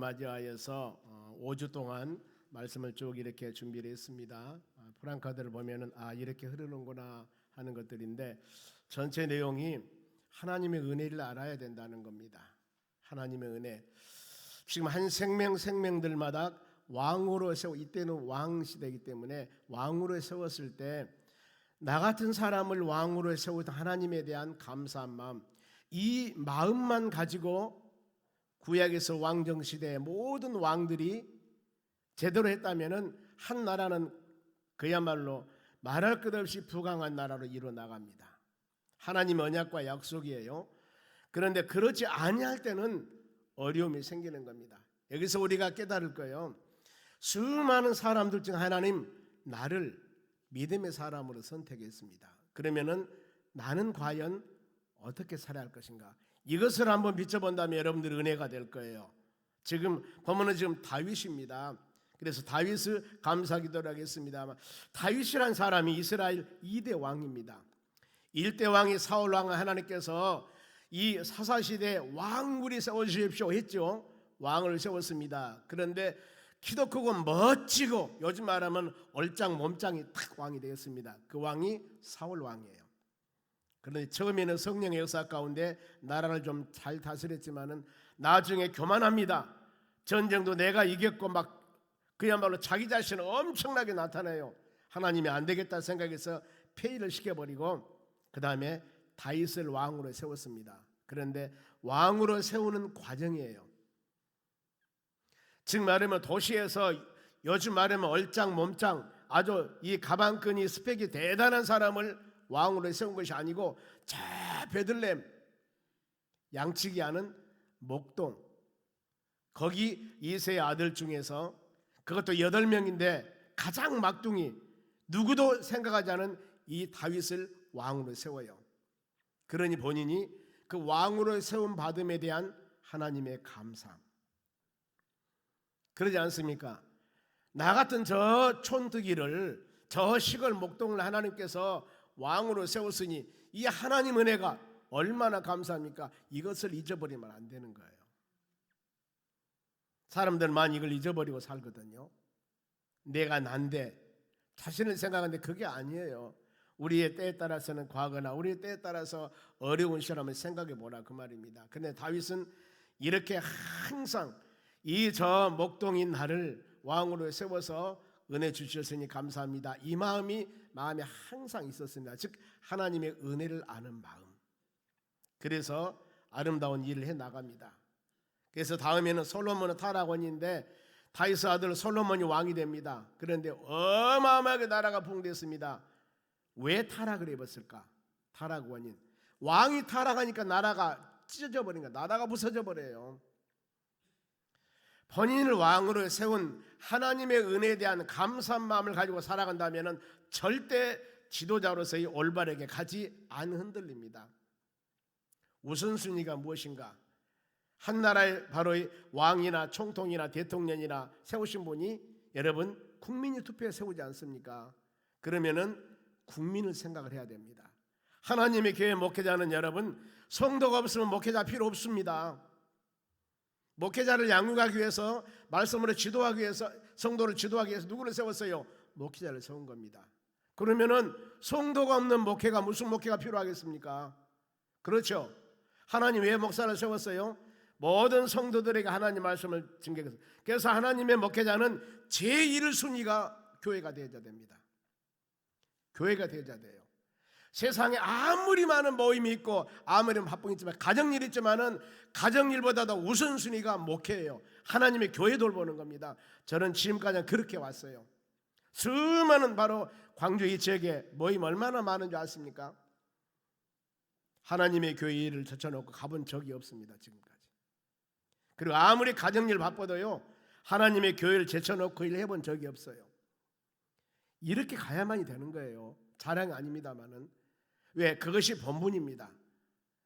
맞이하여서 5주 동안 말씀을 쭉 이렇게 준비를 했습니다. 프랑카드를 보면은 이렇게 흐르는구나 하는 것들인데 전체 내용이 하나님의 은혜를 알아야 된다는 겁니다. 하나님의 은혜. 지금 한 생명들마다 왕으로 세워, 이때는 왕 시대이기 때문에 왕으로 세웠을 때 나 같은 사람을 왕으로 세우던 하나님에 대한 감사한 마음, 이 마음만 가지고 구약에서 왕정 시대의 모든 왕들이 제대로 했다면은 한 나라는 그야말로 말할 것 없이 부강한 나라로 이루어 나갑니다. 하나님의 언약과 약속이에요. 그런데 그렇지 아니할 때는 어려움이 생기는 겁니다. 여기서 우리가 깨달을 거예요. 수많은 사람들 중 하나님 나를 믿음의 사람으로 선택했습니다. 그러면은 나는 과연 어떻게 살아야 할 것인가? 이것을 한번 비춰본다면 여러분들의 은혜가 될 거예요. 지금 보면은 지금 다윗입니다. 그래서 다윗을 감사기도를 하겠습니다. 다윗이란 사람이 이스라엘 2대 왕입니다. 1대 왕이 사울 왕을 하나님께서 이 사사시대 왕물이 세워주십시오 했죠. 왕을 세웠습니다. 그런데 키도 크고 멋지고 요즘 말하면 얼짱 몸짱이 탁 왕이 되었습니다. 그 왕이 사울 왕이에요. 그런데 처음에는 성령의 역사 가운데 나라를 좀 잘 다스렸지만은 나중에 교만합니다. 전쟁도 내가 이겼고 막 그야말로 자기 자신을 엄청나게 나타내요. 하나님이 안 되겠다 생각해서 폐위를 시켜버리고 그 다음에 다윗을 왕으로 세웠습니다. 그런데 왕으로 세우는 과정이에요. 즉 말하면 도시에서 요즘 말하면 얼짱 몸짱 아주 이 가방끈이 스펙이 대단한 사람을 왕으로 세운 것이 아니고 저 베들레헴 양치기 하는 목동 거기 이세의 아들 중에서 그것도 8명인데 가장 막둥이 누구도 생각하지 않은 이 다윗을 왕으로 세워요. 그러니 본인이 그 왕으로 세움 받음에 대한 하나님의 감사. 그러지 않습니까? 나 같은 저 촌뜨기를 저 시골 목동을 하나님께서 왕으로 세웠으니 이 하나님 은혜가 얼마나 감사합니까? 이것을 잊어버리면 안 되는 거예요. 사람들만 이걸 잊어버리고 살거든요. 내가 난데 자신을 생각하는데 그게 아니에요. 우리의 때에 따라서는 과거나 우리의 때에 따라서 어려운 시험을 생각해 보라 그 말입니다. 근데 다윗은 이렇게 항상 이 저 목동인 나를 왕으로 세워서 은혜 주셨으니 감사합니다. 이 마음에 항상 있었습니다. 즉 하나님의 은혜를 아는 마음. 그래서 아름다운 일을 해 나갑니다. 그래서 다음에는 솔로몬은 타락원인데 다윗의 아들 솔로몬이 왕이 됩니다. 그런데 어마어마하게 나라가 부흥됐습니다. 왜 타락을 해봤을까? 타락원인. 왕이 타락하니까 나라가 찢어져 버린 거야. 나라가 부서져 버려요. 본인을 왕으로 세운 하나님의 은혜에 대한 감사한 마음을 가지고 살아간다면 절대 지도자로서의 올바르게 가지 안 흔들립니다. 우선순위가 무엇인가? 한 나라의 바로 왕이나 총통이나 대통령이나 세우신 분이 여러분 국민이 투표에 세우지 않습니까? 그러면은 국민을 생각을 해야 됩니다. 하나님의 교회 목회자는 여러분 성도가 없으면 목회자 필요 없습니다. 목회자를 양육하기 위해서 말씀으로 지도하기 위해서 성도를 지도하기 위해서 누구를 세웠어요? 목회자를 세운 겁니다. 그러면은 성도가 없는 목회가 무슨 목회가 필요하겠습니까? 그렇죠. 하나님 왜 목사를 세웠어요? 모든 성도들에게 하나님 말씀을 증거해서 그래서 하나님의 목회자는 제1순위가 교회가 되어야 됩니다. 교회가 되어야 돼요. 세상에 아무리 많은 모임이 있고 아무리 바쁜 있지만 가정일이 있지만은 가정일보다도 우선순위가 목회예요. 하나님의 교회 돌보는 겁니다. 저는 지금까지 그렇게 왔어요. 수많은 바로 광주 이 지역에 모임 얼마나 많은 줄 아십니까? 하나님의 교회를 젖혀놓고 가본 적이 없습니다. 지금까지. 그리고 아무리 가정일 바빠도요 하나님의 교회를 제쳐놓고 일해본 적이 없어요. 이렇게 가야만이 되는 거예요. 자랑이 아닙니다만은. 왜? 그것이 본분입니다.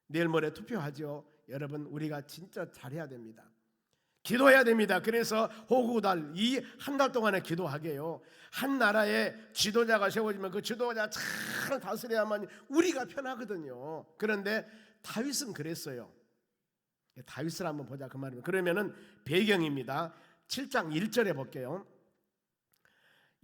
내일 모레 투표하죠. 여러분 우리가 진짜 잘해야 됩니다. 기도해야 됩니다. 그래서 호구달 이 한 달 동안에 기도하게요. 한 나라에 지도자가 세워지면 그 지도자가 잘 다스려야만 우리가 편하거든요. 그런데 다윗은 그랬어요. 다윗을 한번 보자 그 말입니다. 그러면은 배경입니다. 7장 1절에 볼게요.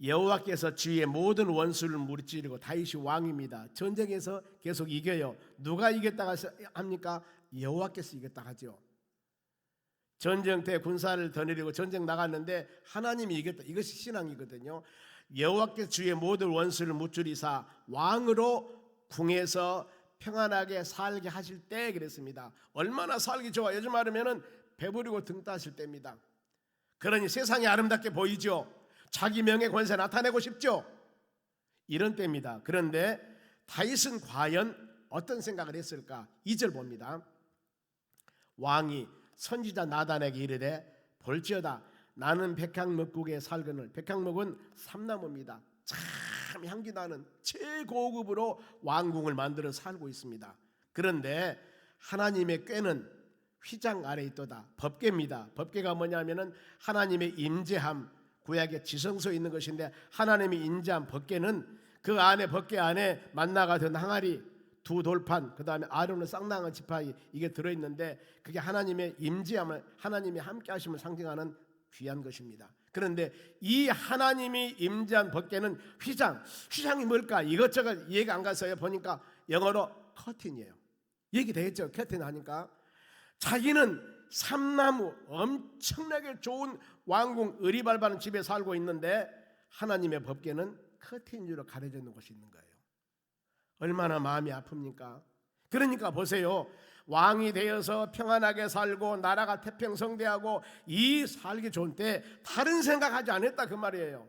여호와께서 주의 모든 원수를 무찌르고 다윗이 왕입니다. 전쟁에서 계속 이겨요. 누가 이겼다가 합니까? 여호와께서 이겼다 하죠. 전쟁 때 군사를 더 내리고 전쟁 나갔는데 하나님이 이겼다. 이것이 신앙이거든요. 여호와께서 주의 모든 원수를 무찌르사 왕으로 궁에서 평안하게 살게 하실 때 그랬습니다. 얼마나 살기 좋아. 요즘 말하면은 배부리고 등 따실 때입니다. 그러니 세상이 아름답게 보이죠. 자기 명예 권세 나타내고 싶죠. 이런 때입니다. 그런데 다윗은 과연 어떤 생각을 했을까? 2절 봅니다. 왕이 선지자 나단에게 이르되 볼지어다 나는 백향목국에 살거늘. 백향목은 삼나무입니다. 참 향기나는 최고급으로 왕궁을 만들어 살고 있습니다. 그런데 하나님의 꾀는 휘장 아래 있도다. 법궤입니다. 법궤가 뭐냐면은 하나님의 임재함, 구약의 지성소에 있는 것인데 하나님이 임재한 법궤는 그 안에 법궤 안에 만나가 든 항아리, 두 돌판, 그 다음에 아론의 쌍낭한 지팡이 이게 들어있는데 그게 하나님의 임재함을 하나님이 함께하심을 상징하는 귀한 것입니다. 그런데 이 하나님이 임재한 법궤는 휘장이 뭘까? 이것저것 이해가 안 가서요. 보니까 영어로 커튼이에요. 얘기되겠죠. 커튼 하니까 자기는 삼나무 엄청나게 좋은 왕궁 의리발바른 집에 살고 있는데 하나님의 법궤는 커튼으로 가려져 있는 곳이 있는 거예요. 얼마나 마음이 아픕니까? 그러니까 보세요. 왕이 되어서 평안하게 살고 나라가 태평성대하고 이 살기 좋은 때 다른 생각하지 않았다 그 말이에요.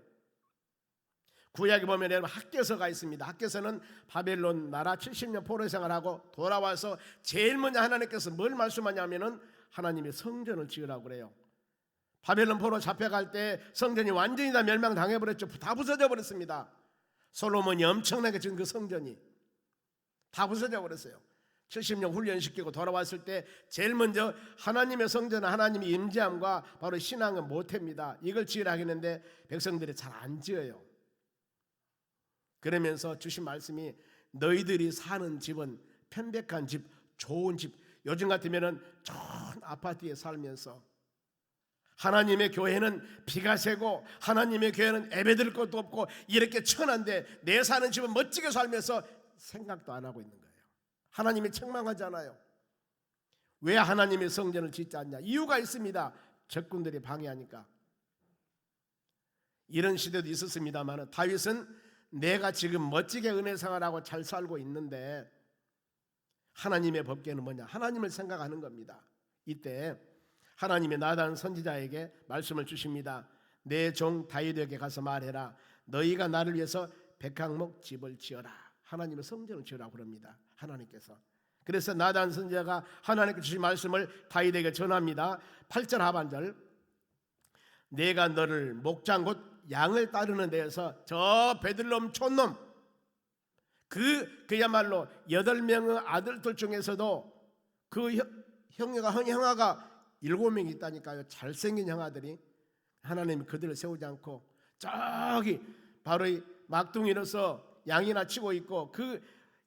구약에 보면 여러분 학개서가 있습니다. 학개서는 바벨론 나라 70년 포로 생활하고 돌아와서 제일 먼저 하나님께서 뭘 말씀하냐면은 하나님의 성전을 지으라고 그래요. 바벨론 포로 잡혀갈 때 성전이 완전히 다 멸망당해버렸죠. 다 부서져 버렸습니다. 솔로몬이 엄청나게 지은 그 성전이 다 부서져 버렸어요. 70년 훈련시키고 돌아왔을 때 제일 먼저 하나님의 성전은 하나님의 임재함과 바로 신앙은 모태입니다. 이걸 지으라 하겠는데 백성들이 잘 안 지어요. 그러면서 주신 말씀이 너희들이 사는 집은 편백한 집, 좋은 집, 요즘 같으면은 좋은 아파트에 살면서 하나님의 교회는 비가 새고 하나님의 교회는 예배드릴 것도 없고 이렇게 천한데 내 사는 집은 멋지게 살면서 생각도 안 하고 있는 거예요. 하나님이 책망하잖아요. 왜 하나님의 성전을 짓지 않냐? 이유가 있습니다. 적군들이 방해하니까. 이런 시대도 있었습니다만 다윗은 내가 지금 멋지게 은혜 생활하고 잘 살고 있는데 하나님의 법궤는 뭐냐? 하나님을 생각하는 겁니다. 이때 하나님의 나단 선지자에게 말씀을 주십니다. 내 종 다윗에게 가서 말해라. 너희가 나를 위해서 백향목 집을 지어라. 하나님의 성전을 지으라고 그럽니다. 하나님께서. 그래서 나단 선지자가 하나님께 주신 말씀을 다윗에게 전합니다. 8절 하반절 내가 너를 목장 곧 양을 따르는 데에서 저 베들레헴 촌놈 그야말로 8명의 아들들 중에서도 그 형아가 7명이 있다니까요. 잘생긴 형아들이 하나님이 그들을 세우지 않고 저기 바로 이 막둥이로서 양이나 치고 있고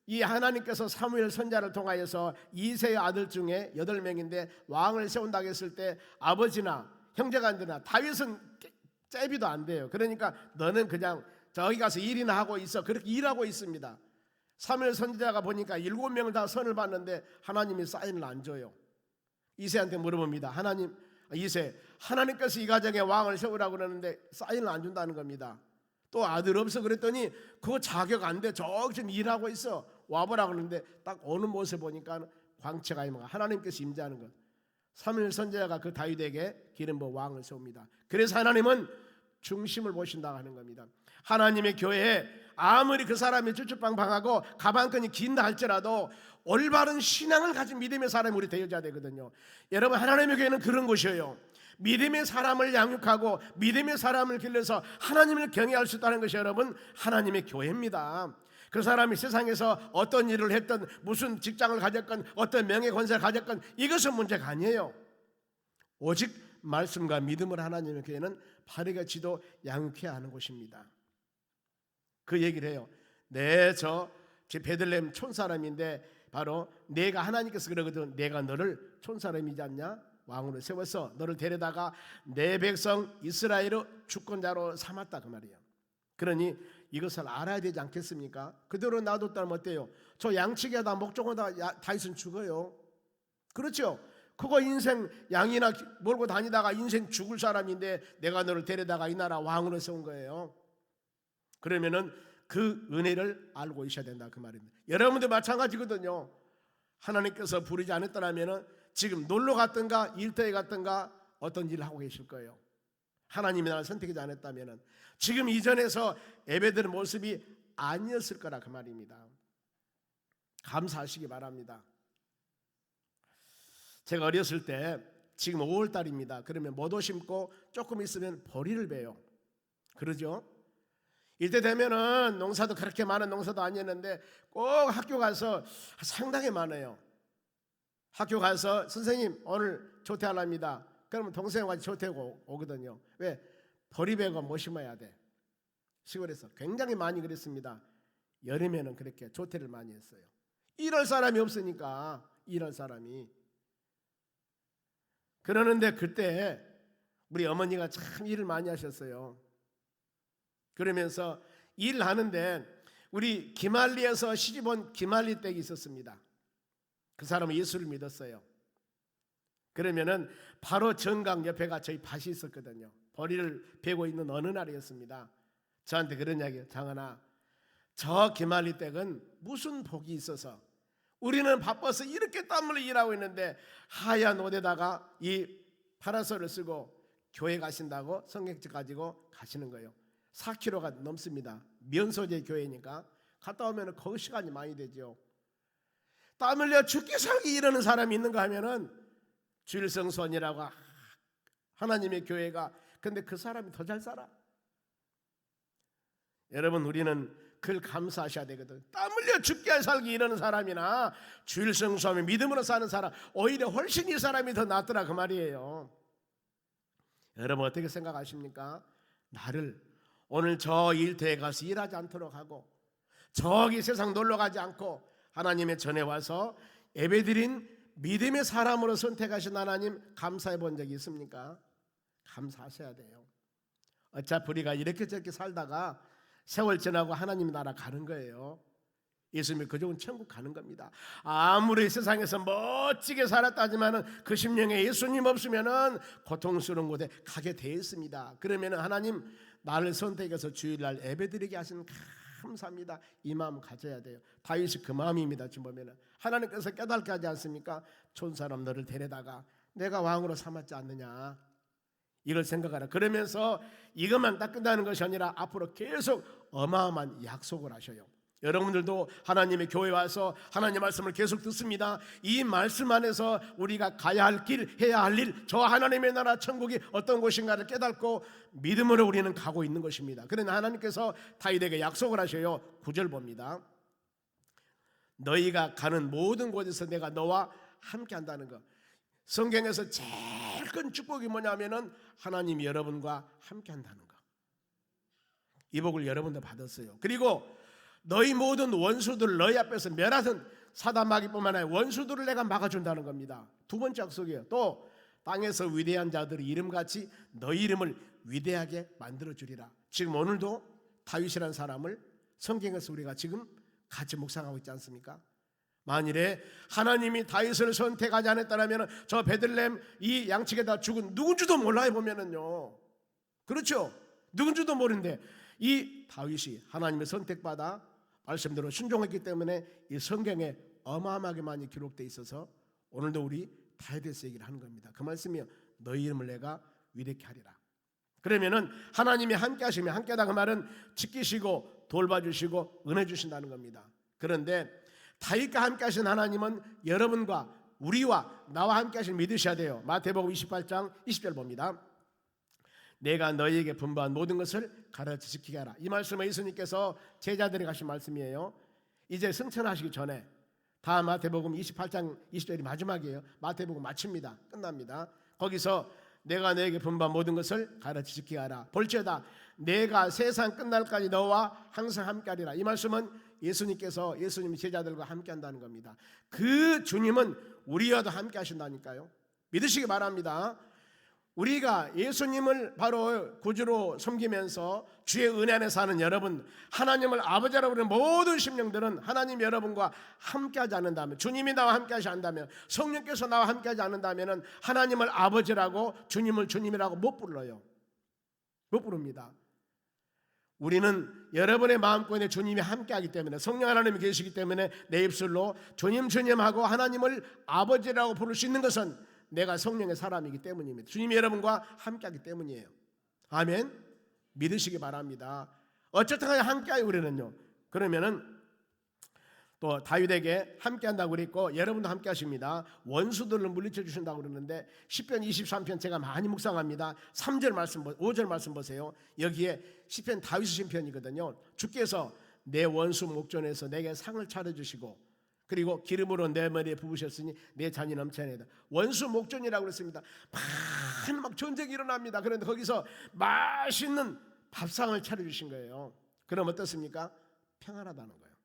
이 하나님께서 사무엘 선지자를 통하여서 이새의 아들 중에 8명인데 왕을 세운다고 했을 때 아버지나 형제가 안 되나 다윗은 잽이도 안 돼요. 그러니까 너는 그냥 저기 가서 일이나 하고 있어. 그렇게 일하고 있습니다. 사무엘 선지자가 보니까 7명을 다 선을 받는데 하나님이 사인을 안 줘요. 이새한테 물어봅니다. 이새 하나님께서 이 가정에 왕을 세우라고 그러는데 사인을 안 준다는 겁니다. 또 아들 없어 그랬더니 그거 자격 안 돼. 저기 좀 일하고 있어. 와보라 그러는데 딱 어느 모습 보니까 광채가 있는 거. 하나님께서 임재하는 것. 사무엘 선지자가 그 다윗에게 기름 부어 왕을 세웁니다. 그래서 하나님은 중심을 보신다고 하는 겁니다. 하나님의 교회에 아무리 그 사람이 쭈쭈빵빵하고 가방끈이 긴다 할지라도 올바른 신앙을 가진 믿음의 사람이 우리 되어야 되거든요. 여러분 하나님의 교회는 그런 곳이에요. 믿음의 사람을 양육하고 믿음의 사람을 길러서 하나님을 경외할 수 있다는 것이 여러분 하나님의 교회입니다. 그 사람이 세상에서 어떤 일을 했든 무슨 직장을 가졌건 어떤 명예 권세를 가졌건 이것은 문제가 아니에요. 오직 말씀과 믿음을 하나님의 교회는 바르게 지도 양육해야 하는 곳입니다. 그 얘기를 해요. 제 베들레헴 촌 사람인데 바로 내가 하나님께서 그러거든. 내가 너를 촌사람이지 않냐? 왕으로 세워서 너를 데려다가 내 백성 이스라엘의 주권자로 삼았다 그 말이에요. 그러니 이것을 알아야 되지 않겠습니까? 그대로 놔뒀다면 어때요? 저 양치기하다 목종하다 다윗은 죽어요. 그렇죠? 그거 인생 양이나 몰고 다니다가 인생 죽을 사람인데 내가 너를 데려다가 이 나라 왕으로 세운 거예요. 그러면은 그 은혜를 알고 있어야 된다 그 말입니다. 여러분도 마찬가지거든요. 하나님께서 부르지 않았더라면은 지금 놀러 갔든가 일터에 갔든가 어떤 일을 하고 계실 거예요. 하나님이 나를 선택하지 않았다면은 지금 이전에서 예배드리는 모습이 아니었을 거라 그 말입니다. 감사하시기 바랍니다. 제가 어렸을 때 지금 5월 달입니다. 그러면 모도 심고 조금 있으면 보리를 베요. 그러죠? 이때 되면은 농사도 그렇게 많은 농사도 아니었는데 꼭 학교 가서 상당히 많아요. 학교 가서 선생님 오늘 조퇴하랍니다. 그러면 동생과 같이 조퇴하고 오거든요. 왜? 보리배가 뭐 심어야 돼. 시골에서 굉장히 많이 그랬습니다. 여름에는 그렇게 조퇴를 많이 했어요. 일할 사람이 없으니까 일할 사람이. 그러는데 그때 우리 어머니가 참 일을 많이 하셨어요. 그러면서 일을 하는데 우리 김할리에서 시집온 김할리 댁이 있었습니다. 그 사람은 예수를 믿었어요. 그러면은 바로 정강 옆에가 저희 밭이 있었거든요. 보리를 베고 있는 어느 날이었습니다. 저한테 그런 이야기예요. 장하나, 저 김할리 댁은 무슨 복이 있어서 우리는 바빠서 이렇게 땀을 일하고 있는데 하얀 옷에다가 이 파라솔을 쓰고 교회 가신다고 성경책 가지고 가시는 거예요. 4km가 넘습니다. 면소재 교회니까 갔다 오면 거기 시간이 많이 되죠. 땀 흘려 죽기 살기 이러는 사람이 있는가 하면은 주일성소원이라고 하나님의 교회가, 근데 그 사람이 더 잘 살아. 여러분, 우리는 그걸 감사하셔야 되거든. 땀 흘려 죽게 살기 이러는 사람이나 주일성소하며 믿음으로 사는 사람, 오히려 훨씬 이 사람이 더 낫더라 그 말이에요. 여러분 어떻게 생각하십니까? 나를 오늘 저 일터에 가서 일하지 않도록 하고 저기 세상 놀러 가지 않고 하나님의 전에 와서 예배드린 믿음의 사람으로 선택하신 하나님 감사해 본 적이 있습니까? 감사하셔야 돼요. 어차피 우리가 이렇게 저렇게 살다가 세월 지나고 하나님 나라 가는 거예요. 예수님이 그 좋은 천국 가는 겁니다. 아무리 세상에서 멋지게 살았다지만은 그 심령에 예수님 없으면은 고통스러운 곳에 가게 돼 있습니다. 그러면은 하나님 나를 선택해서 주일날 예배드리게 하시는 감사합니다. 이 마음 가져야 돼요. 다윗이 그 마음입니다. 지금 보면은 하나님께서 깨닫게 하지 않습니까? 촌사람 너를 데려다가 내가 왕으로 삼았지 않느냐, 이걸 생각하라. 그러면서 이것만 딱 끝나는 것이 아니라 앞으로 계속 어마어마한 약속을 하셔요. 여러분들도 하나님의 교회 와서 하나님의 말씀을 계속 듣습니다. 이 말씀 안에서 우리가 가야 할 길, 해야 할 일, 저 하나님의 나라 천국이 어떤 곳인가를 깨닫고 믿음으로 우리는 가고 있는 것입니다. 그러나 하나님께서 다윗에게 약속을 하셔요. 9절 봅니다. 너희가 가는 모든 곳에서 내가 너와 함께 한다는 것. 성경에서 제일 큰 축복이 뭐냐면은 하나님이 여러분과 함께 한다는 것. 이 복을 여러분도 받았어요. 그리고 너희 모든 원수들 너희 앞에서 멸하던 사단마귀뿐만 아니라 원수들을 내가 막아준다는 겁니다. 두 번째 약속이에요. 또 땅에서 위대한 자들의 이름같이 너희 이름을 위대하게 만들어주리라. 지금 오늘도 다윗이라는 사람을 성경에서 우리가 지금 같이 묵상하고 있지 않습니까? 만일에 하나님이 다윗을 선택하지 않았다면 저 베들레헴 이 양측에다 죽은 누군지도 몰라요. 보면은요, 그렇죠? 누군지도 모르는데 이 다윗이 하나님의 선택받아 말씀대로 순종했기 때문에 이 성경에 어마어마하게 많이 기록되어 있어서 오늘도 우리 다윗에서 얘기를 하는 겁니다. 그 말씀이요, 너희 이름을 내가 위대케 하리라. 그러면은 하나님이 함께 하시면, 함께다 그 말은 지키시고 돌봐주시고 은혜 주신다는 겁니다. 그런데 다윗과 함께 하신 하나님은 여러분과 우리와 나와 함께 하신 믿으셔야 돼요. 마태복음 28장 20절 봅니다. 내가 너희에게 분부한 모든 것을 가르쳐 지키게 하라. 이 말씀은 예수님께서 제자들에게 하신 말씀이에요. 이제 승천하시기 전에 다음 마태복음 28장 20절이 마지막이에요. 마태복음 마칩니다. 끝납니다. 거기서 내가 너에게 분부한 모든 것을 가르쳐 지키게 하라. 볼지어다 내가 세상 끝날까지 너와 항상 함께하리라. 이 말씀은 예수님이 제자들과 함께 한다는 겁니다. 그 주님은 우리와도 함께 하신다니까요. 믿으시기 바랍니다. 우리가 예수님을 바로 구주로 섬기면서 주의 은혜 안에 사는 여러분, 하나님을 아버지라고 부르는 모든 심령들은 하나님 여러분과 함께하지 않는다면, 주님이 나와 함께하지 않는다면, 성령께서 나와 함께하지 않는다면 하나님을 아버지라고 주님을 주님이라고 못 불러요. 못 부릅니다. 우리는 여러분의 마음권에 주님이 함께하기 때문에, 성령 하나님이 계시기 때문에 내 입술로 주님 주님하고 하나님을 아버지라고 부를 수 있는 것은 내가 성령의 사람이기 때문입니다. 주님이 여러분과 함께하기 때문이에요. 아멘. 믿으시기 바랍니다. 어쨌든 간에 함께해요. 우리는요. 그러면은 또 다윗에게 함께한다고 그랬고, 여러분도 함께하십니다. 원수들을 물리쳐 주신다고 그러는데 시편 23편 제가 많이 묵상합니다. 3절 말씀, 5절 말씀 보세요. 여기에 시편 다윗의 시편이거든요. 주께서 내 원수 목전에서 내게 상을 차려주시고 그리고 기름으로 내 머리에 부으셨으니 내 잔이 넘쳐나이다. 원수 목전이라고 그랬습니다. 막 전쟁이 일어납니다. 그런데 거기서 맛있는 밥상을 차려주신 거예요. 그럼 어떻습니까? 평안하다는 거예요.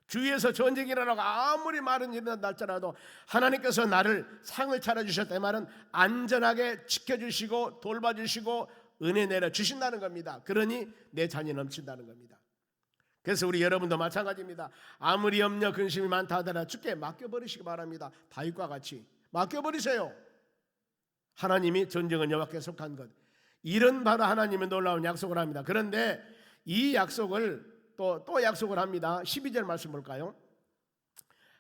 주위에서 전쟁이 일어나고 아무리 많은 일이 날지라도 하나님께서 나를 상을 차려주셨다. 이 말은 안전하게 지켜주시고 돌봐주시고 은혜 내려주신다는 겁니다. 그러니 내 잔이 넘친다는 겁니다. 그래서 우리 여러분도 마찬가지입니다. 아무리 염려 근심이 많다 하더라도 주께 맡겨버리시기 바랍니다. 다윗과 같이 맡겨버리세요. 하나님이 전쟁은 여호와께 속한 것, 이런 바로 하나님의 놀라운 약속을 합니다. 그런데 이 약속을 또 약속을 합니다. 12절 말씀 볼까요?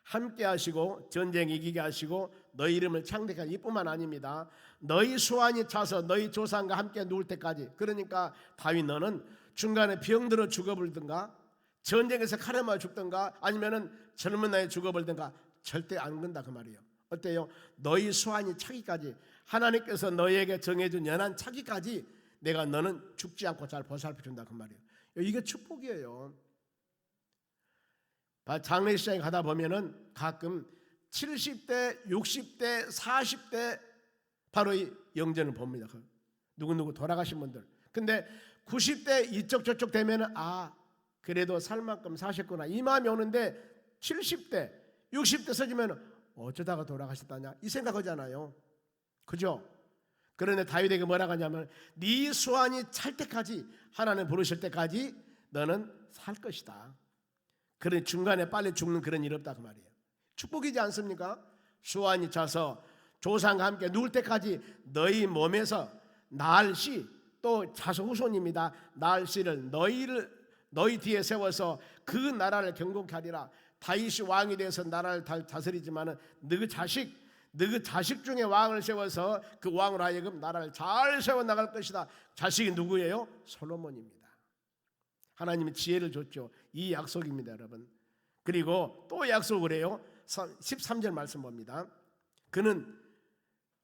함께 하시고 전쟁 이기게 하시고 너희 이름을 창대케 하시고, 이뿐만 아닙니다. 너희 수완이 차서 너희 조상과 함께 누울 때까지. 그러니까 다윗, 너는 중간에 병들어 죽어버리든가 전쟁에서 칼에 맞아 죽든가 아니면은 젊은 나이에 죽어버리든가 절대 안 그런다 그 말이에요. 어때요? 너희 수완이 차기까지, 하나님께서 너희에게 정해준 연한 차기까지 내가 너는 죽지 않고 잘 보살펴준다 그 말이에요. 이게 축복이에요. 장례식장에 가다 보면은 가끔 70대, 60대, 40대 바로 이 영전을 봅니다. 누구누구 돌아가신 분들. 근데 90대 이쪽 저쪽 되면은 그래도 살 만큼 사셨구나 이 마음이 오는데 70대, 60대 서지면 어쩌다가 돌아가셨다냐 이 생각하잖아요. 그죠? 그런데 다윗에게 뭐라고 하냐면 네 수완이 찰 때까지, 하나님 부르실 때까지 너는 살 것이다. 그런 중간에 빨리 죽는 그런 일 없다 그 말이에요. 축복이지 않습니까? 수완이 차서 조상과 함께 누울 때까지 너희 몸에서 나을 씨, 또 자손 후손입니다. 나을 씨를 너희 뒤에 세워서 그 나라를 경고케 하리라. 다윗이 왕이 되어서 나라를 다스리지만은 너 자식 중에 왕을 세워서 그 왕으로 하여금 나라를 잘 세워 나갈 것이다. 자식이 누구예요? 솔로몬입니다. 하나님이 지혜를 줬죠. 이 약속입니다, 여러분. 그리고 또 약속을 해요. 13절 말씀 봅니다. 그는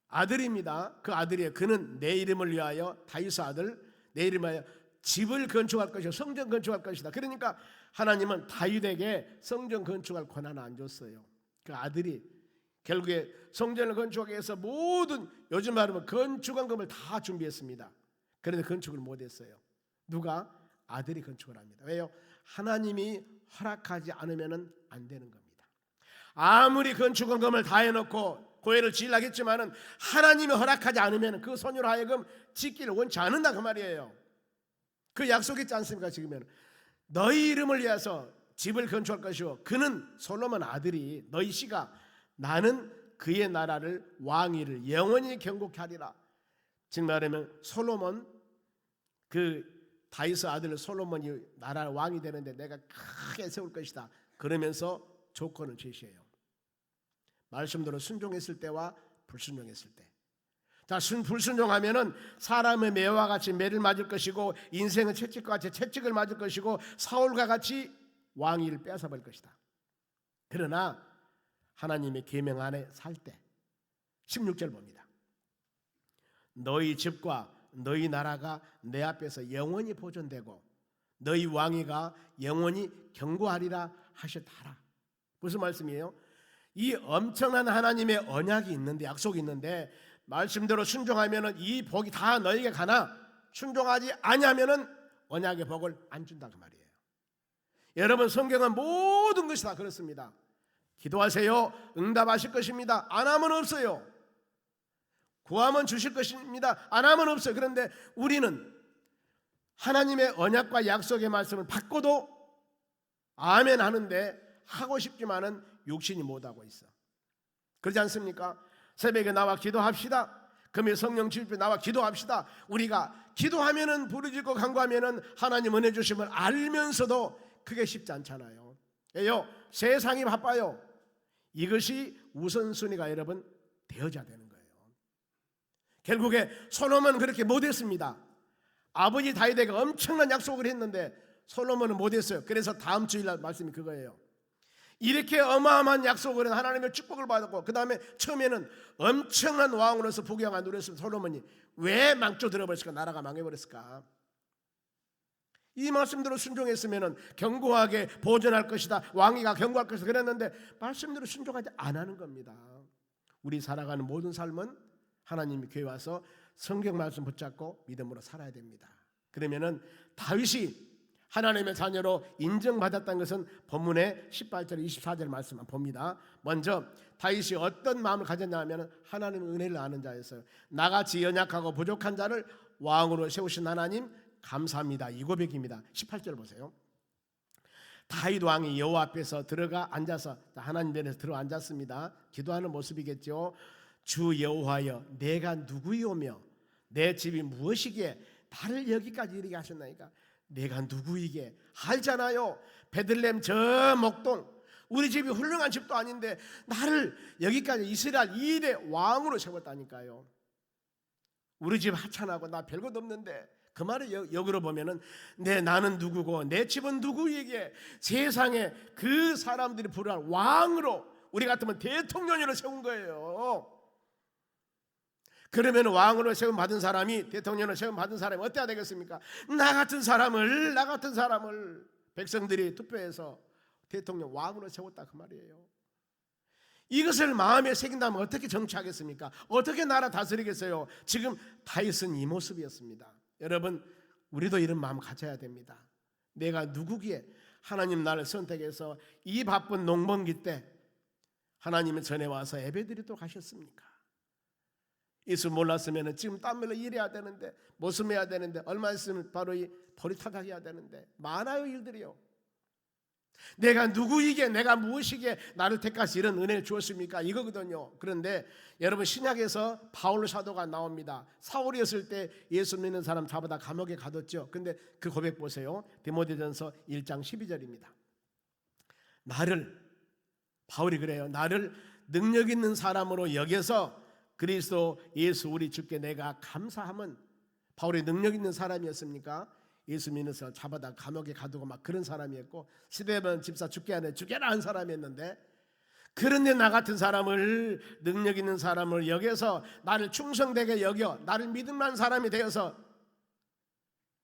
아들입니다. 그 아들이에요. 그는 내 이름을 위하여, 다윗의 아들, 내 이름을 위하여 집을 건축할 것이요 성전 건축할 것이다. 그러니까 하나님은 다윗에게 성전 건축할 권한을 안 줬어요. 그 아들이 결국에 성전을 건축하기 위해서 모든, 요즘 말하면 건축원금을 다 준비했습니다. 그런데 건축을 못했어요. 누가? 아들이 건축을 합니다. 왜요? 하나님이 허락하지 않으면 안 되는 겁니다. 아무리 건축원금을 다 해놓고 고해를 지으려고 했지만은 하나님이 허락하지 않으면 그 소녀로 하여금 짓기를 원치 않는다 그 말이에요. 그 약속이 있지 않습니까? 지금은 너희 이름을 위해서 집을 건축할 것이요 그는 솔로몬 아들이 너희 씨가 나는 그의 나라를 왕위를 영원히 경고케 하리라. 즉 말하면 솔로몬, 그 다윗의 아들 솔로몬이 나라 왕이 되는데 내가 크게 세울 것이다. 그러면서 조건을 제시해요. 말씀대로 순종했을 때와 불순종했을 때. 자, 불순종하면은 사람의 매와 같이 매를 맞을 것이고 인생은 채찍과 같이 채찍을 맞을 것이고 사울과 같이 왕위를 뺏어버릴 것이다. 그러나 하나님의 계명 안에 살 때 16절 봅니다. 너희 집과 너희 나라가 내 앞에서 영원히 보존되고 너희 왕위가 영원히 경고하리라 하셨더라. 무슨 말씀이에요? 이 엄청난 하나님의 언약이 있는데, 약속이 있는데 말씀대로 순종하면은 이 복이 다 너에게 가나 순종하지 아니하면은 언약의 복을 안 준다 그 말이에요. 여러분, 성경은 모든 것이 다 그렇습니다. 기도하세요, 응답하실 것입니다. 안 하면 없어요. 구하면 주실 것입니다. 안 하면 없어요. 그런데 우리는 하나님의 언약과 약속의 말씀을 받고도 아멘 하는데 하고 싶지만은 육신이 못하고 있어. 그렇지 않습니까? 새벽에 나와 기도합시다. 금요 성령 집회 나와 기도합시다. 우리가 기도하면은 부르짖고 간구하면은 하나님 은혜 주심을 알면서도 그게 쉽지 않잖아요. 왜요? 세상이 바빠요. 이것이 우선순위가 여러분 되어져야 되는 거예요. 결국에 솔로몬은 그렇게 못했습니다. 아버지 다윗에게 엄청난 약속을 했는데 솔로몬은 못했어요. 그래서 다음 주일날 말씀이 그거예요. 이렇게 어마어마한 약속을 한 하나님의 축복을 받았고, 그 다음에 처음에는 엄청난 왕으로서 부귀영화 누렸으면 솔로몬이 왜 망조 들어버렸을까? 나라가 망해버렸을까? 이 말씀대로 순종했으면 견고하게 보존할 것이다, 왕위가 견고할 것이다 그랬는데 말씀대로 순종하지 안 하는 겁니다. 우리 살아가는 모든 삶은 하나님이 교회 와서 성경 말씀 붙잡고 믿음으로 살아야 됩니다. 그러면은 다윗이 하나님의 자녀로 인정받았다는 것은 본문의 18절 24절 말씀만 봅니다. 먼저 다윗이 어떤 마음을 가졌냐 하면 하나님의 은혜를 아는 자였어요. 나같이 연약하고 부족한 자를 왕으로 세우신 하나님 감사합니다. 이 고백입니다. 18절 보세요. 다윗 왕이 여호와 앞에서 들어가 앉아서 하나님 전에서 들어 앉았습니다. 기도하는 모습이겠죠. 주 여호와여, 내가 누구이오며 내 집이 무엇이기에 나를 여기까지 이르게 하셨나이까? 내가 누구이게? 알잖아요. 베들레헴 저 목동, 우리 집이 훌륭한 집도 아닌데 나를 여기까지 이스라엘 2대 왕으로 세웠다니까요. 우리 집 하찮하고 나 별것 없는데, 그 말을 역으로 보면은 나는 누구고 내 집은 누구에게 세상에 그 사람들이 부르는 왕으로, 우리 같으면 대통령으로 세운 거예요. 그러면 왕으로 세움 받은 사람이, 대통령으로 세움 받은 사람이 어때야 되겠습니까? 나 같은 사람을 백성들이 투표해서 대통령 왕으로 세웠다 그 말이에요. 이것을 마음에 새긴다면 어떻게 정치하겠습니까? 어떻게 나라 다스리겠어요? 지금 다윗은 이 모습이었습니다. 여러분, 우리도 이런 마음 가져야 됩니다. 내가 누구기에 하나님 나를 선택해서 이 바쁜 농번기 때 하나님의 전에 와서 예배드리도록 하셨습니까? 예수 몰랐으면 지금 땀흘려 일해야 되는데, 모습해야 되는데, 얼마 있으면 바로 이 버리타작해야 되는데, 많아요 일들이요. 내가 누구이게, 내가 무엇이게 나를 택하시 이런 은혜를 주었습니까? 이거거든요. 그런데 여러분, 신약에서 바울 사도가 나옵니다. 사울이었을 때 예수 믿는 사람 잡아다 감옥에 가뒀죠. 근데 그 고백 보세요. 디모데전서 1장 12절입니다. 바울이 그래요. 나를 능력 있는 사람으로 여겨서 그리스도 예수 우리 주께 내가 감사함은, 바울이 능력 있는 사람이었습니까? 예수 믿는 사람 잡아다 감옥에 가두고 막 그런 사람이었고, 스데반 집사 죽게라 한 사람이었는데, 그런데 나 같은 사람을, 능력 있는 사람을 여겨서 나를 충성되게 여겨 나를 믿음만 사람이 되어서,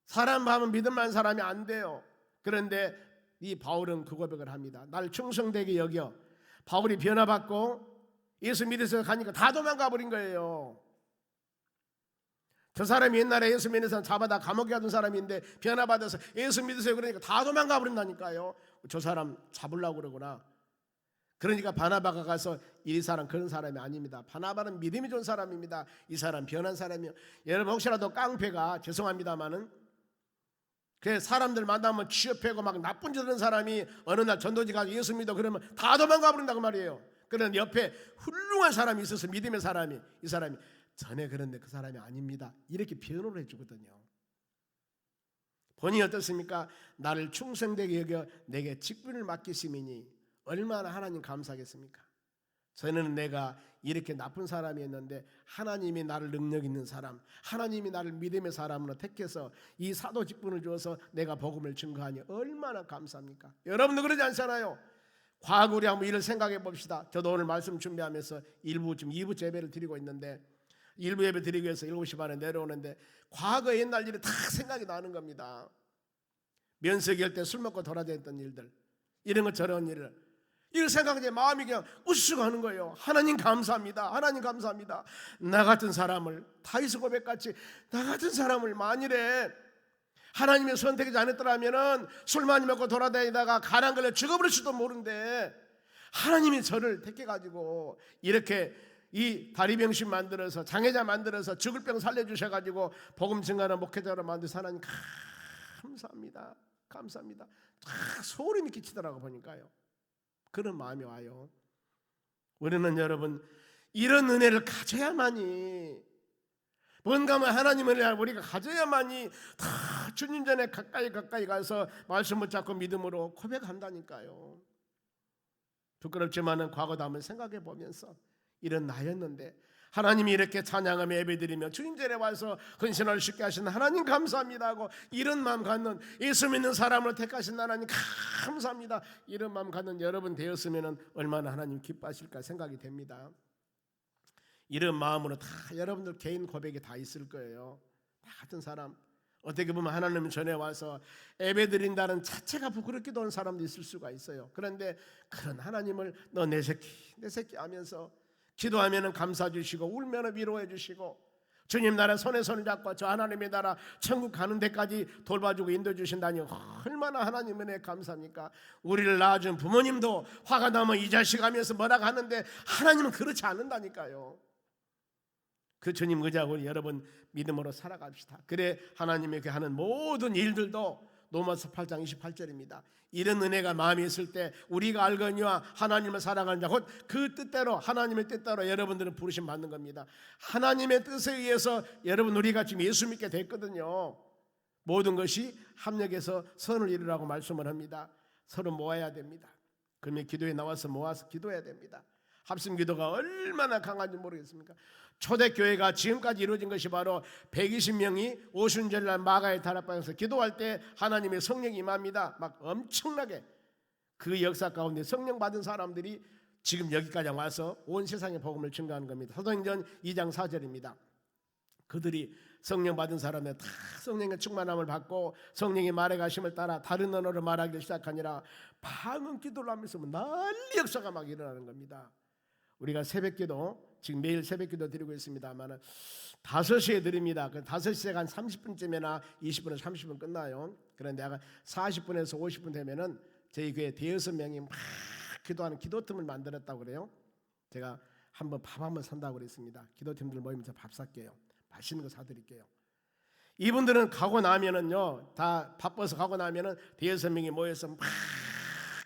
사람 마음은 믿음만 사람이 안 돼요. 그런데 이 바울은 그 고백을 합니다. 나를 충성되게 여겨. 바울이 변화받고 예수 믿어서 가니까 다 도망가 버린 거예요. 저 사람이 옛날에 예수 믿는 사람 잡아다 감옥에 가둔 사람인데 변화받아서 예수 믿으세요 그러니까 다 도망가 버린다니까요. 저 사람 잡으려고 그러구나. 그러니까 바나바가 가서 이 사람 그런 사람이 아닙니다. 바나바는 믿음이 좋은 사람입니다. 이 사람 변한 사람이요. 여러분, 혹시라도 깡패가, 죄송합니다마는 그 사람들 만나면 취업하고 막 나쁜 짓 하는 사람이 어느 날 전도지 가서 예수 믿어 그러면 다 도망가 버린다고 말이에요. 그런데 옆에 훌륭한 사람이 있어서, 믿음의 사람이, 이 사람이 전에 그런데 그 사람이 아닙니다, 이렇게 변호를 해주거든요. 본인이 어떻습니까? 나를 충성되게 여겨 내게 직분을 맡기심이니 얼마나 하나님 감사하겠습니까? 저는 내가 이렇게 나쁜 사람이었는데 하나님이 나를 능력 있는 사람, 하나님이 나를 믿음의 사람으로 택해서 이 사도 직분을 주어서 내가 복음을 증거하니 얼마나 감사합니까? 여러분도 그러지 않잖아요. 과거 우리 한번 이를 생각해 봅시다. 저도 오늘 말씀 준비하면서 2부 예배를 드리고 있는데, 1부 예배 드리기 위해서 7시 반에 내려오는데 과거 옛날 일이 다 생각이 나는 겁니다. 면세기 할 때 술 먹고 돌아다녔던 일들, 이런 것 저런 일을 생각하니 마음이 그냥 우스워하는 거예요. 하나님 감사합니다. 하나님 감사합니다. 나 같은 사람을, 다윗 고백같이 나 같은 사람을 만일에 하나님의 선택이지 않았더라면 술 많이 먹고 돌아다니다가 가난 걸려 죽어버릴지도 모르는데 하나님이 저를 택해가지고 이렇게 이 다리병신 만들어서 장애자 만들어서 죽을 병 살려주셔가지고 복음 증거하는 목회자로 만드서 하나님 감사합니다. 감사합니다. 소름이 끼치더라고 보니까요. 그런 마음이 와요. 우리는 여러분 이런 은혜를 가져야만이, 뭔가 하나님을 우리가 가져야만이 다 주님 전에 가까이 가서 말씀 붙잡고 믿음으로 고백한다니까요. 부끄럽지만은 과거도 한번 생각해 보면서 이런 나였는데 하나님이 이렇게 찬양하며 예배드리며 주님 전에 와서 헌신을 쉽게 하시는 하나님 감사합니다 하고 이런 마음 갖는, 예수 믿는 사람을 택하신 하나님 감사합니다, 이런 마음 갖는 여러분 되었으면 얼마나 하나님 기뻐하실까 생각이 됩니다. 이런 마음으로 다 여러분들 개인 고백이 다 있을 거예요. 다 같은 사람, 어떻게 보면 하나님 전에 와서 예배드린다는 자체가 부끄럽기도 한 사람도 있을 수가 있어요. 그런데 그런 하나님을 너 내 새끼 하면서 기도하면 감사 주시고 울면 위로해 주시고 주님 나라 손에 손을 잡고 저 하나님의 나라 천국 가는 데까지 돌봐주고 인도해 주신다니 얼마나 하나님 은혜 감사합니까? 우리를 낳아준 부모님도 화가 나면 이 자식 하면서 뭐라고 하는데 하나님은 그렇지 않는다니까요. 그 주님 의지하고 여러분 믿음으로 살아갑시다. 그래 하나님에게 하는 모든 일들도 로마서 8장 28절입니다. 이런 은혜가 마음에 있을 때 우리가 알거니와 하나님을 사랑하는 자 곧 그 뜻대로, 하나님의 뜻대로 여러분들은 부르심 받는 겁니다. 하나님의 뜻에 의해서 여러분 우리가 지금 예수 믿게 됐거든요. 모든 것이 합력해서 선을 이루라고 말씀을 합니다. 서로 모아야 됩니다. 그러면 기도에 나와서 모아서 기도해야 됩니다. 합심 기도가 얼마나 강한지 모르겠습니까? 초대교회가 지금까지 이루어진 것이 바로 120명이 오순절날 마가의 다락방에서 기도할 때 하나님의 성령이 임합니다. 막 엄청나게 그 역사 가운데 성령 받은 사람들이 지금 여기까지 와서 온 세상에 복음을 증거하는 겁니다. 사도행전 2장 4절입니다. 그들이 성령 받은 사람들 다 성령의 충만함을 받고 성령의 말에 가심을 따라 다른 언어로 말하기 시작하니라 방언 기도를 하면서 난리 역사가 막 일어나는 겁니다. 우리가 새벽기도 지금 매일 새벽기도 드리고 있습니다만 5시에 드립니다. 5시에 한 30분쯤이나 20분에서 30분 끝나요. 그런데 아까 40분에서 50분 되면은 저희 교회 대여섯 명이 막 기도하는 기도팀을 만들었다고 그래요. 제가 한번 밥 한번 산다고 그랬습니다. 기도팀들 모이면서 밥 살게요. 맛있는 거 사드릴게요. 이분들은 가고 나면은요, 다 바빠서 가고 나면은 대여섯 명이 모여서 막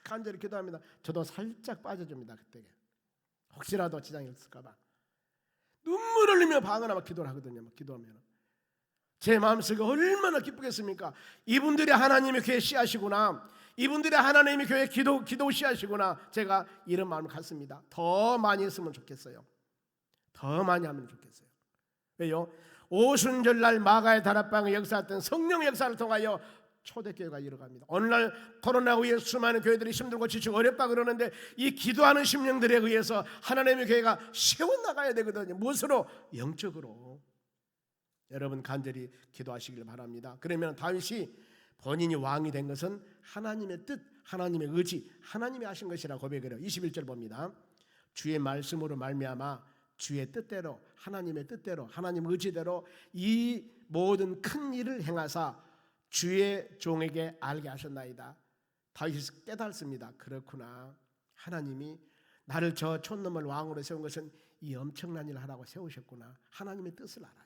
간절히 기도합니다. 저도 살짝 빠져줍니다. 그때 혹시라도 지장이 없을까봐 눈물 흘리며 방언하며 기도를 하거든요. 막 기도하면 제 마음속에 얼마나 기쁘겠습니까? 이분들이 하나님의 교회 씨앗이구나, 이분들이 하나님의 교회 기도 씨앗이구나. 제가 이런 마음을 갖습니다. 더 많이 했으면 좋겠어요. 더 많이 하면 좋겠어요. 왜요? 오순절날 마가의 다락방의 역사했던 성령의 역사를 통하여 초대교회가 이뤄갑니다. 오늘날 코로나로 인해 수많은 교회들이 힘들고 지치고 어렵다 그러는데 이 기도하는 심령들에 의해서 하나님의 교회가 세워나가야 되거든요. 무엇으로? 영적으로. 여러분 간절히 기도하시길 바랍니다. 그러면 다윗이 본인이 왕이 된 것은 하나님의 뜻, 하나님의 의지, 하나님이 하신 것이라 고백해요. 21절 봅니다. 주의 말씀으로 말미암아 주의 뜻대로, 하나님의 뜻대로, 하나님 의지대로 이 모든 큰 일을 행하사 주의 종에게 알게 하셨나이다. 다윗이 깨달습니다. 그렇구나, 하나님이 나를 저 촌놈을 왕으로 세운 것은 이 엄청난 일을 하라고 세우셨구나. 하나님의 뜻을 알아요.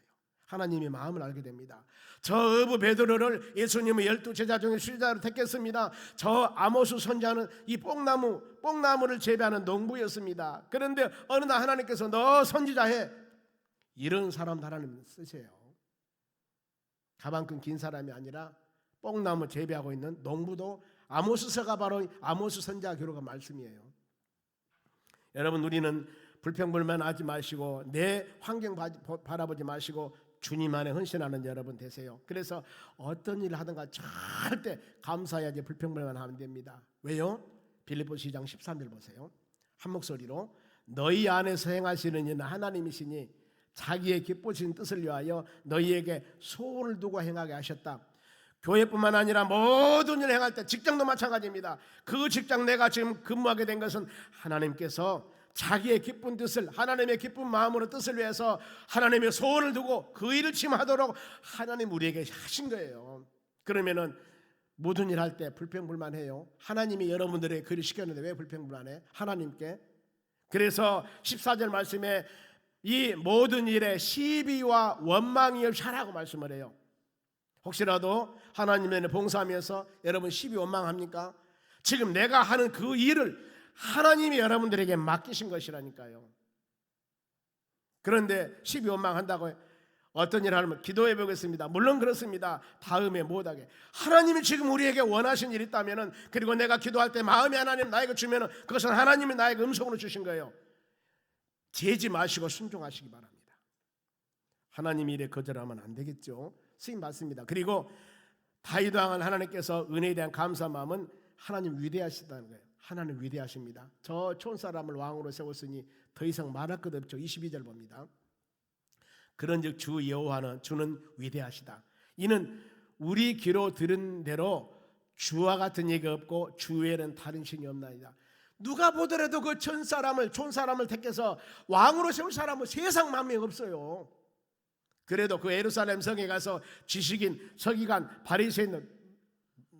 하나님의 마음을 알게 됩니다. 저 어부 베드로를 예수님의 12제자 중에 수제자로 택했습니다. 저 아모스 선자는 이 뽕나무를 재배하는 농부였습니다. 그런데 어느 날 하나님께서 너 선지자해, 이런 사람 하나님 쓰세요. 가방끈 긴 사람이 아니라 뽕나무 재배하고 있는 농부도 아모스서가 바로 아모스 선지자 기록한 말씀이에요. 여러분 우리는 불평불만하지 마시고 내 환경 바라보지 마시고 주님 안에 헌신하는 여러분 되세요. 그래서 어떤 일을 하든가 절대 감사해야지 불평불만하면 됩니다. 왜요? 빌립보서 2장 13절 보세요. 한 목소리로 너희 안에서 행하시는 이는 하나님이시니 자기의 기쁘신 뜻을 위하여 너희에게 소원을 두고 행하게 하셨다. 교회뿐만 아니라 모든 일을 행할 때 직장도 마찬가지입니다. 그 직장 내가 지금 근무하게 된 것은 하나님께서 자기의 기쁜 뜻을, 하나님의 기쁜 마음으로 뜻을 위해서 하나님의 소원을 두고 그 일을 침하도록 하나님 우리에게 하신 거예요. 그러면은 모든 일 할 때 불평불만해요. 하나님이 여러분들에게 그리 시켰는데 왜 불평불만해? 하나님께. 그래서 14절 말씀에 이 모든 일에 시비와 원망이 없이 하라고 말씀을 해요. 혹시라도 하나님의 봉사하면서 여러분 시비 원망합니까? 지금 내가 하는 그 일을 하나님이 여러분들에게 맡기신 것이라니까요. 그런데 시비 원망한다고 어떤 일을 하면 기도해 보겠습니다. 물론 그렇습니다. 다음에 못하게. 하나님이 지금 우리에게 원하신 일이 있다면, 그리고 내가 기도할 때 마음이 하나님 나에게 주면 그것은 하나님이 나에게 음성으로 주신 거예요. 재지 마시고 순종하시기 바랍니다. 하나님 일에 거절하면 안 되겠죠. 스님 맞습니다. 그리고 다윗 왕은 하나님께서 은혜에 대한 감사 마음은 하나님 위대하시다는 거예요. 하나님 위대하십니다. 저 촌사람을 왕으로 세웠으니 더 이상 말할 것 없죠. 22절 봅니다. 그런즉 주 여호와는 주는 위대하시다. 이는 우리 귀로 들은 대로 주와 같은 얘기가 없고 주 외에는 다른 신이 없나이다. 누가 보더라도 그 촌사람을 택해서 왕으로 세울 사람은 세상 만명 없어요. 그래도 그 예루살렘 성에 가서 지식인, 서기관, 바리새인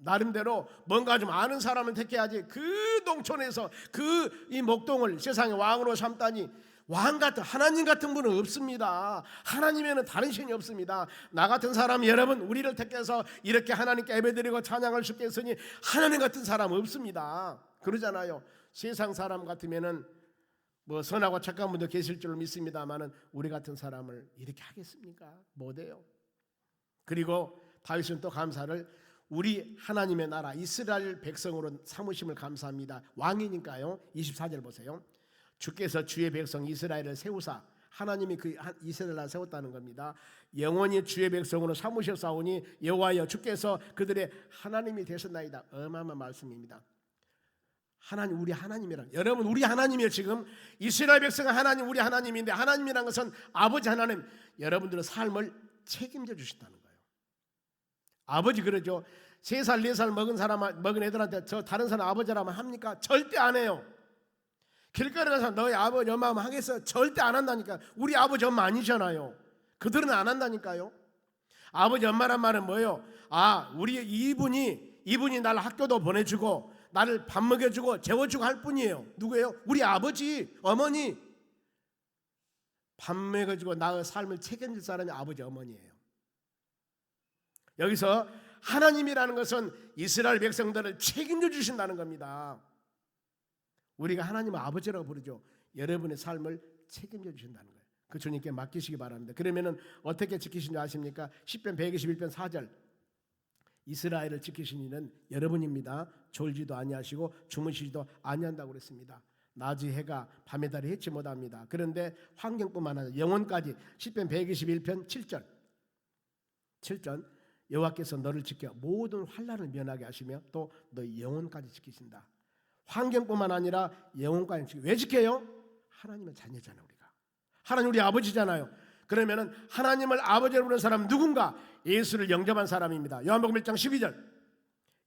나름대로 뭔가 좀 아는 사람을 택해야지. 그 농촌에서 그 이 목동을 세상의 왕으로 삼다니, 왕 같은 하나님 같은 분은 없습니다. 하나님에는 다른 신이 없습니다. 나 같은 사람 여러분 우리를 택해서 이렇게 하나님께 예배드리고 찬양할 수 있겠으니 하나님 같은 사람 없습니다. 그러잖아요. 세상 사람 같으면은 뭐 선하고 착한 분도 계실 줄 믿습니다만은 우리 같은 사람을 이렇게 하겠습니까? 못해요. 그리고 다윗은 또 감사를 우리 하나님의 나라 이스라엘 백성으로 삼으심을 감사합니다. 왕이니까요. 24절 보세요. 주께서 주의 백성 이스라엘을 세우사, 하나님이 그 이스라엘 나라 세웠다는 겁니다. 영원히 주의 백성으로 삼으셨사오니 여호와여 주께서 그들의 하나님이 되셨나이다. 어마어마한 말씀입니다. 하나님, 우리 하나님이란, 여러분 우리 하나님이에요. 지금 이스라엘 백성은 하나님, 우리 하나님인데, 하나님이란 것은 아버지 하나님, 여러분들의 삶을 책임져 주신다는 거예요. 아버지 그러죠. 3살 4살 먹은 애들한테 저 다른 사람 아버지라면 합니까? 절대 안 해요. 길거리 가서 너희 아버지 엄마 하면 하겠어요? 절대 안 한다니까. 우리 아버지 엄마 아니잖아요. 그들은 안 한다니까요. 아버지 엄마란 말은 뭐예요? 우리 이분이 나를 학교도 보내주고 나를 밥 먹여주고 재워주고 할 뿐이에요. 누구예요? 우리 아버지, 어머니. 밥 먹여주고 나의 삶을 책임질 사람이 아버지, 어머니예요. 여기서 하나님이라는 것은 이스라엘 백성들을 책임져 주신다는 겁니다. 우리가 하나님을 아버지라고 부르죠. 여러분의 삶을 책임져 주신다는 거예요. 그 주님께 맡기시기 바랍니다. 그러면은 어떻게 지키신 줄 아십니까? 시편 121편 4절. 이스라엘을 지키신 이는 여러분입니다. 졸지도 아니하시고 주무시지도 아니한다고 그랬습니다. 낮의 해가 밤의 달에 해치 못합니다. 그런데 환경뿐만 아니라 영혼까지. 시편 121편 7절. 여호와께서 너를 지켜 모든 환난을 면하게 하시며 또 너의 영혼까지 지키신다. 환경뿐만 아니라 영혼까지 지켜. 왜 지켜요? 하나님의 자녀잖아요. 우리가 하나님 우리 아버지잖아요. 그러면은 하나님을 아버지로 부르는 사람은 누군가? 예수를 영접한 사람입니다. 요한복음 1장 12절.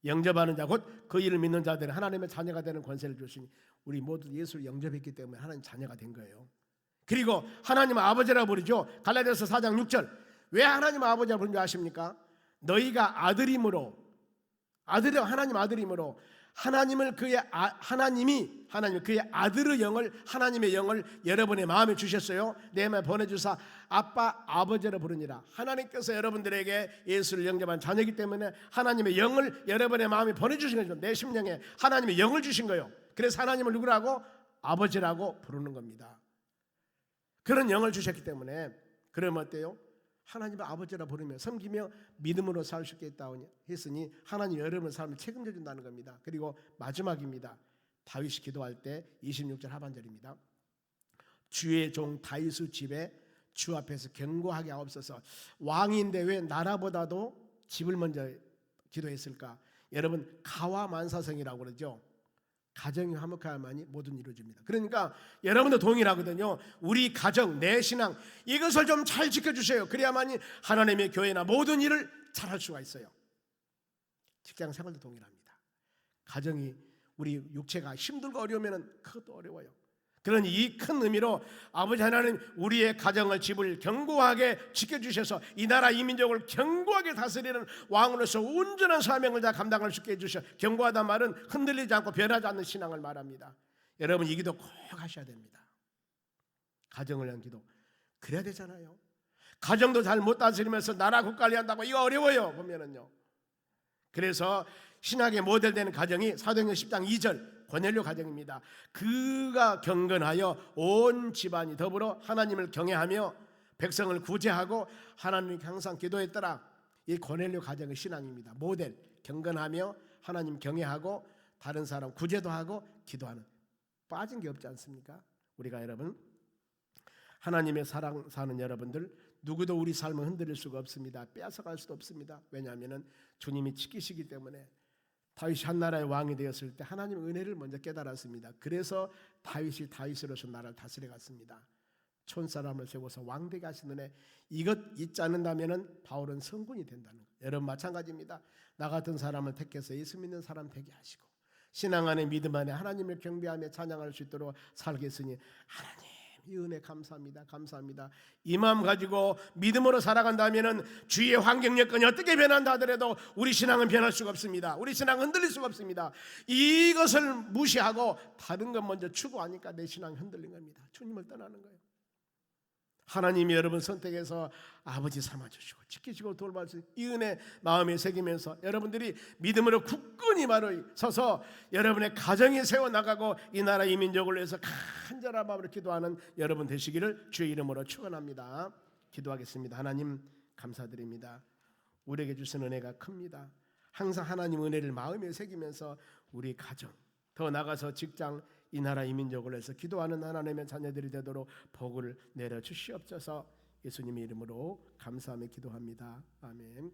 영접하는 자 곧 그 이를 믿는 자들은 하나님의 자녀가 되는 권세를 주시니, 우리 모두 예수를 영접했기 때문에 하나님 자녀가 된 거예요. 그리고 하나님을 아버지라고 부르죠. 갈라디아서 4장 6절. 왜 하나님을 아버지라고 부르는 줄 아십니까? 너희가 하나님 아들임으로 하나님이 그의 아들의 영을, 하나님의 영을 여러분의 마음에 주셨어요. 내 마음에 보내주사 아빠 아버지라 부르니라. 하나님께서 여러분들에게 예수를 영접한 자녀이기 때문에 하나님의 영을 여러분의 마음에 보내주신 거죠. 내 심령에 하나님의 영을 주신 거예요. 그래서 하나님을 누구라고? 아버지라고 부르는 겁니다. 그런 영을 주셨기 때문에, 그러면 어때요? 하나님을 아버지라 부르며 섬기며 믿음으로 살 수 있겠다 했으니 하나님 여러분의 삶을 책임져 준다는 겁니다. 그리고 마지막입니다. 다윗이 기도할 때 26절 하반절입니다. 주의 종 다윗의 집에 주 앞에서 견고하게 하옵소서. 왕인데 왜 나라보다도 집을 먼저 기도했을까? 여러분 가와만사성이라고 그러죠. 가정이 화목해야만이 모든 이루어집니다. 그러니까 여러분도 동일하거든요. 우리 가정, 내 신앙 이것을 좀 잘 지켜주세요. 그래야만이 하나님의 교회나 모든 일을 잘할 수가 있어요. 직장 생활도 동일합니다. 가정이, 우리 육체가 힘들고 어려우면 그것도 어려워요. 그런 이 큰 의미로 아버지 하나님 우리의 가정을 집을 견고하게 지켜주셔서 이 나라 이 민족을 견고하게 다스리는 왕으로서 온전한 사명을 다 감당할 수 있게 해주셔. 견고하단 말은 흔들리지 않고 변하지 않는 신앙을 말합니다. 여러분 이 기도 꼭 하셔야 됩니다. 가정을 위한 기도 그래야 되잖아요. 가정도 잘 못 다스리면서 나라 국가를 한다고 이거 어려워요 보면은요. 그래서 신학의 모델되는 가정이 사도행전 10장 2절 고넬료 가정입니다. 그가 경건하여 온 집안이 더불어 하나님을 경외하며 백성을 구제하고 하나님께 항상 기도했더라. 이 고넬료 가정의 신앙입니다. 모델 경건하며 하나님 경외하고 다른 사람 구제도 하고 기도하는 빠진 게 없지 않습니까? 우리가 여러분 하나님의 사랑 사는 여러분들 누구도 우리 삶을 흔들릴 수가 없습니다. 빼앗아갈 수도 없습니다. 왜냐하면 주님이 지키시기 때문에 다윗이 한 나라의 왕이 되었을 때 하나님의 은혜를 먼저 깨달았습니다. 그래서 다윗이 다윗으로서 나라를 다스려갔습니다. 촌사람을 세워서 왕되게 하신 은혜 이것 잊지 않는다면 바울은 성군이 된다는 거예요. 여러분 마찬가지입니다. 나 같은 사람을 택해서 예수 믿는 사람 되게 하시고 신앙 안에 믿음 안에 하나님을 경배하며 찬양할 수 있도록 살겠으니 하나님 이 은혜 감사합니다. 감사합니다. 이 마음 가지고 믿음으로 살아간다면 주위의 환경 여건이 어떻게 변한다 하더라도 우리 신앙은 변할 수가 없습니다. 우리 신앙은 흔들릴 수가 없습니다. 이것을 무시하고 다른 것 먼저 추구하니까 내 신앙이 흔들린 겁니다. 주님을 떠나는 거예요. 하나님이 여러분 선택해서 아버지 삼아주시고 지키시고 돌봐주시고 이 은혜 마음에 새기면서 여러분들이 믿음으로 굳건히 바로 서서 여러분의 가정이 세워나가고 이 나라 이 민족을 위해서 간절한 마음으로 기도하는 여러분 되시기를 주의 이름으로 축원합니다. 기도하겠습니다. 하나님 감사드립니다. 우리에게 주신 은혜가 큽니다. 항상 하나님 은혜를 마음에 새기면서 우리 가정 더 나가서 직장 이 나라 이 민족을 위해서 기도하는 하나님의 자녀들이 되도록 복을 내려주시옵소서. 예수님의 이름으로 감사하며 기도합니다. 아멘.